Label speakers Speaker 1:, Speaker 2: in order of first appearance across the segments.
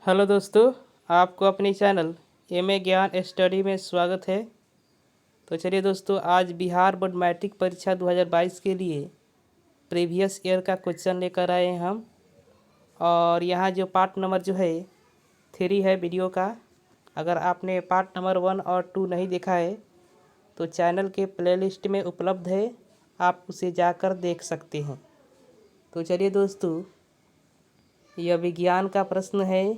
Speaker 1: Hello दोस्तों, आपको अपने चैनल ज्ञान स्टडी में स्वागत है। तो चलिए दोस्तों, आज बिहार बोर्ड मैट्रिक परीक्षा 2022 के लिए प्रीवियस ईयर का क्वेश्चन लेकर आए हैं हम। और यहाँ जो पार्ट नंबर जो है 3 है वीडियो का। अगर आपने पार्ट नंबर 1 और 2 नहीं देखा है तो चैनल के प्लेलिस्ट में उपलब्ध है, आप उसे जाकर देख सकते हैं। तो चलिए दोस्तों, यह विज्ञान का प्रश्न है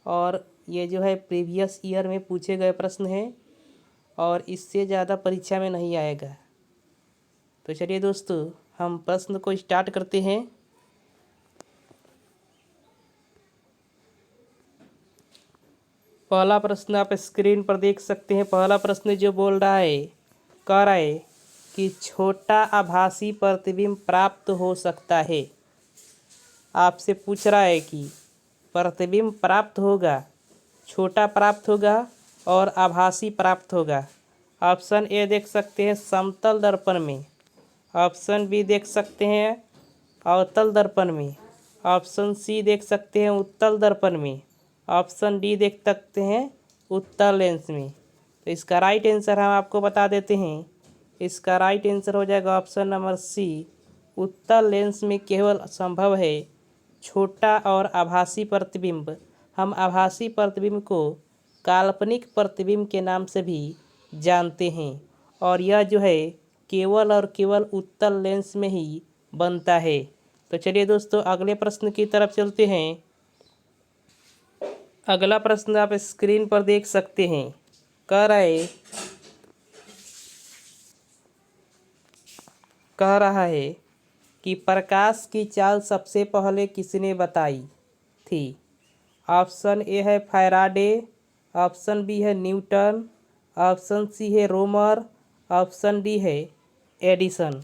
Speaker 1: और ये जो है प्रीवियस ईयर में पूछे गए प्रश्न हैं और इससे ज़्यादा परीक्षा में नहीं आएगा। तो चलिए दोस्तों, हम प्रश्न को स्टार्ट करते हैं। पहला प्रश्न आप स्क्रीन पर देख सकते हैं। पहला प्रश्न जो बोल रहा है, कह रहा है कि छोटा आभासी प्रतिबिंब प्राप्त हो सकता है। आपसे पूछ रहा है कि प्रतिबिंब प्राप्त होगा, छोटा प्राप्त होगा और आभासी प्राप्त होगा। ऑप्शन ए देख सकते हैं समतल दर्पण में, ऑप्शन बी देख सकते हैं अवतल दर्पण में, ऑप्शन सी देख सकते हैं उत्तल दर्पण में, ऑप्शन डी देख सकते हैं उत्तल लेंस में। तो इसका राइट आंसर हम आपको बता देते हैं। इसका राइट आंसर हो जाएगा ऑप्शन नंबर सी, उत्तल लेंस में केवल संभव है छोटा और आभासी प्रतिबिंब। हम आभासी प्रतिबिंब को काल्पनिक प्रतिबिंब के नाम से भी जानते हैं और यह जो है केवल और केवल उत्तल लेंस में ही बनता है। तो चलिए दोस्तों, अगले प्रश्न की तरफ चलते हैं। अगला प्रश्न आप स्क्रीन पर देख सकते हैं। कह रहा है कि प्रकाश की चाल सबसे पहले किसने बताई थी। ऑप्शन ए है फैराडे, ऑप्शन बी है न्यूटन, ऑप्शन सी है रोमर, ऑप्शन डी है एडिसन।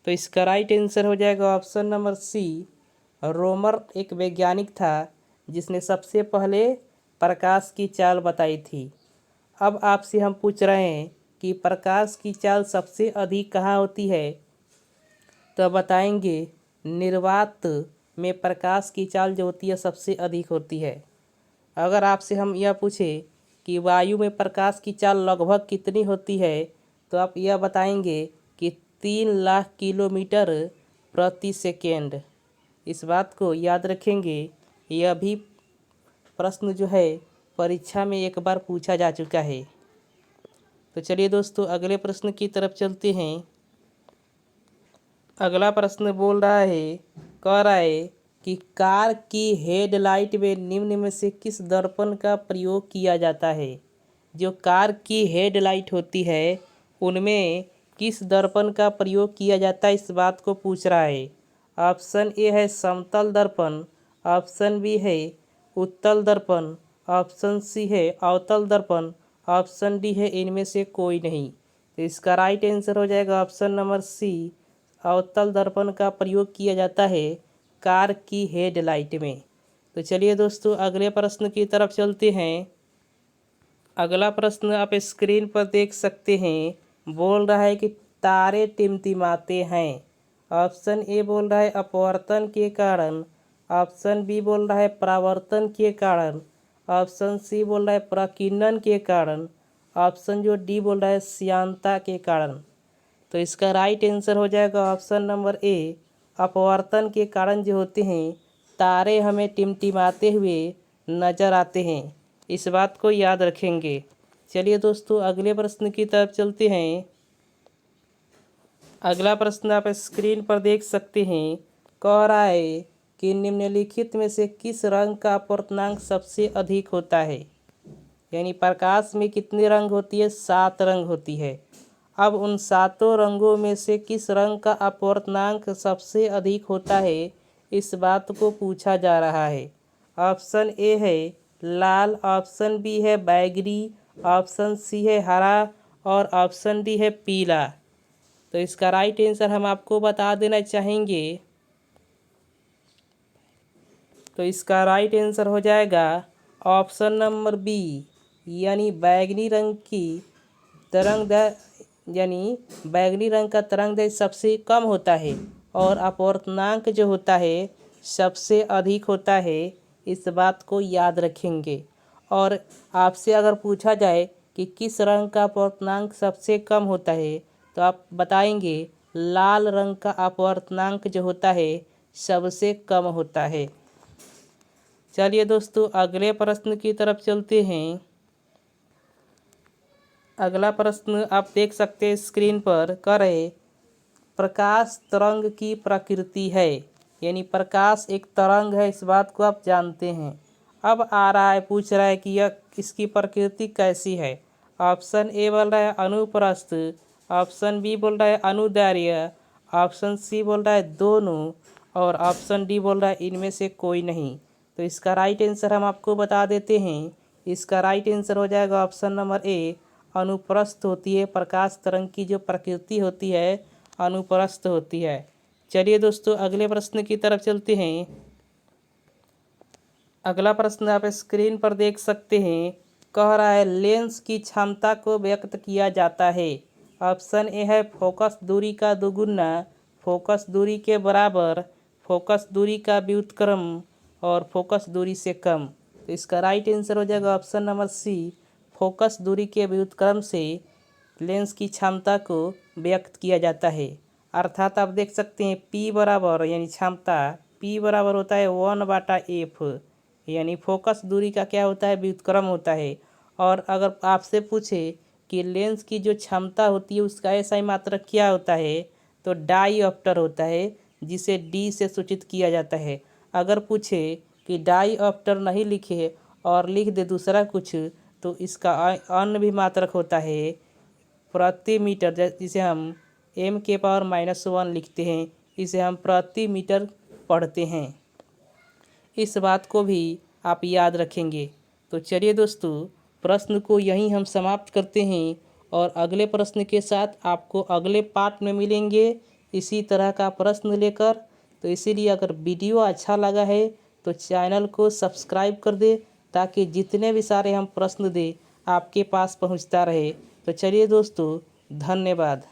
Speaker 1: तो इसका राइट आंसर हो जाएगा ऑप्शन नंबर सी, रोमर एक वैज्ञानिक था जिसने सबसे पहले प्रकाश की चाल बताई थी। अब आपसे हम पूछ रहे हैं कि प्रकाश की चाल सबसे अधिक कहाँ होती है। तो बताएंगे निर्वात में प्रकाश की चाल जो होती है सबसे अधिक होती है। अगर आपसे हम यह पूछें कि वायु में प्रकाश की चाल लगभग कितनी होती है तो आप यह बताएंगे कि 3 लाख किलोमीटर प्रति सेकेंड। इस बात को याद रखेंगे, यह भी प्रश्न जो है परीक्षा में एक बार पूछा जा चुका है। तो चलिए दोस्तों, अगले प्रश्न की तरफ चलते हैं। अगला प्रश्न बोल रहा है, कह रहा है कि कार की हेडलाइट में निम्न में से किस दर्पण का प्रयोग किया जाता है। जो कार की हेडलाइट होती है उनमें किस दर्पण का प्रयोग किया जाता है, इस बात को पूछ रहा है। ऑप्शन ए है समतल दर्पण, ऑप्शन बी है उत्तल दर्पण, ऑप्शन सी है अवतल दर्पण, ऑप्शन डी है इनमें से कोई नहीं। तो इसका राइट आंसर हो जाएगा ऑप्शन नंबर सी, अवतल दर्पण का प्रयोग किया जाता है कार की हेडलाइट में। तो चलिए दोस्तों, अगले प्रश्न की तरफ चलते हैं। अगला प्रश्न आप स्क्रीन पर देख सकते हैं। बोल रहा है कि तारे टिमटिमाते हैं। ऑप्शन ए बोल रहा है अपवर्तन के कारण, ऑप्शन बी बोल रहा है परावर्तन के कारण, ऑप्शन सी बोल रहा है प्रकीर्णन के कारण, ऑप्शन जो डी बोल रहा है श्यानता के कारण। तो इसका राइट आंसर हो जाएगा ऑप्शन नंबर ए, अपवर्तन के कारण जो होते हैं तारे हमें टिमटिमाते हुए नजर आते हैं। इस बात को याद रखेंगे। चलिए दोस्तों, अगले प्रश्न की तरफ चलते हैं। अगला प्रश्न आप स्क्रीन पर देख सकते हैं। कह रहा है कि निम्नलिखित में से किस रंग का अपवर्तनांक सबसे अधिक होता है। यानी प्रकाश में कितने रंग होती है, 7 रंग होती है। अब उन 7 रंगों में से किस रंग का अपवर्तनांक सबसे अधिक होता है, इस बात को पूछा जा रहा है। ऑप्शन ए है लाल, ऑप्शन बी है बैगनी, ऑप्शन सी है हरा और ऑप्शन डी है पीला। तो इसका राइट आंसर हम आपको बता देना चाहेंगे। तो इसका राइट आंसर हो जाएगा ऑप्शन नंबर बी, यानी बैगनी रंग की तरंगदैर्घ्य, यानी बैगनी रंग का तरंगदैर्घ्य सबसे कम होता है और अपवर्तनांक जो होता है सबसे अधिक होता है इस बात को याद रखेंगे। और आपसे अगर पूछा जाए कि किस रंग का अपवर्तनांक सबसे कम होता है, तो आप बताएंगे लाल रंग का अपवर्तनांक जो होता है सबसे कम होता है। चलिए दोस्तों, अगले प्रश्न की तरफ चलते हैं। अगला प्रश्न आप देख सकते हैं स्क्रीन पर, कह रहे प्रकाश तरंग की प्रकृति है, यानी प्रकाश एक तरंग है, इस बात को आप जानते हैं। अब आ रहा है, पूछ रहा है कि यह इसकी प्रकृति कैसी है। ऑप्शन ए बोल रहा है अनुप्रस्थ, ऑप्शन बी बोल रहा है अनुदैर्ध्य, ऑप्शन सी बोल रहा है दोनों, और ऑप्शन डी बोल रहा है इनमें से कोई नहीं। तो इसका राइट आंसर हम आपको बता देते हैं। इसका राइट आंसर हो जाएगा ऑप्शन नंबर ए, अनुप्रस्थ होती है। प्रकाश तरंग की जो प्रकृति होती है अनुप्रस्थ होती है। चलिए दोस्तों, अगले प्रश्न की तरफ चलते हैं। अगला प्रश्न आप स्क्रीन पर देख सकते हैं, कह रहा है लेंस की क्षमता को व्यक्त किया जाता है। ऑप्शन ए है फोकस दूरी का दोगुना, फोकस दूरी के बराबर, फोकस दूरी का व्युत्क्रम और फोकस दूरी से कम। तो इसका राइट आंसर हो जाएगा ऑप्शन नंबर सी, फोकस दूरी के व्युत्क्रम से लेंस की क्षमता को व्यक्त किया जाता है। अर्थात आप देख सकते हैं P बराबर, यानी क्षमता P बराबर होता है 1/f, यानी फोकस दूरी का क्या होता है व्युत्क्रम होता है। और अगर आपसे पूछे कि लेंस की जो क्षमता होती है उसका ऐसा ही मात्रक क्या होता है, तो डाईऑप्टर होता है, जिसे D से सूचित किया जाता है। अगर पूछे कि डाईऑप्टर नहीं लिखे और लिख दे दूसरा कुछ, तो इसका अन्य भी मात्रक होता है प्रति मीटर, जिसे हम m⁻⁻1 लिखते हैं, इसे हम प्रति मीटर पढ़ते हैं। इस बात को भी आप याद रखेंगे। तो चलिए दोस्तों, प्रश्न को यहीं हम समाप्त करते हैं और अगले प्रश्न के साथ आपको अगले पार्ट में मिलेंगे इसी तरह का प्रश्न लेकर। तो इसीलिए अगर वीडियो अच्छा लगा है तो चैनल को सब्सक्राइब कर दे, ताकि जितने भी सारे हम प्रश्न दें आपके पास पहुंचता रहे। तो चलिए दोस्तों, धन्यवाद।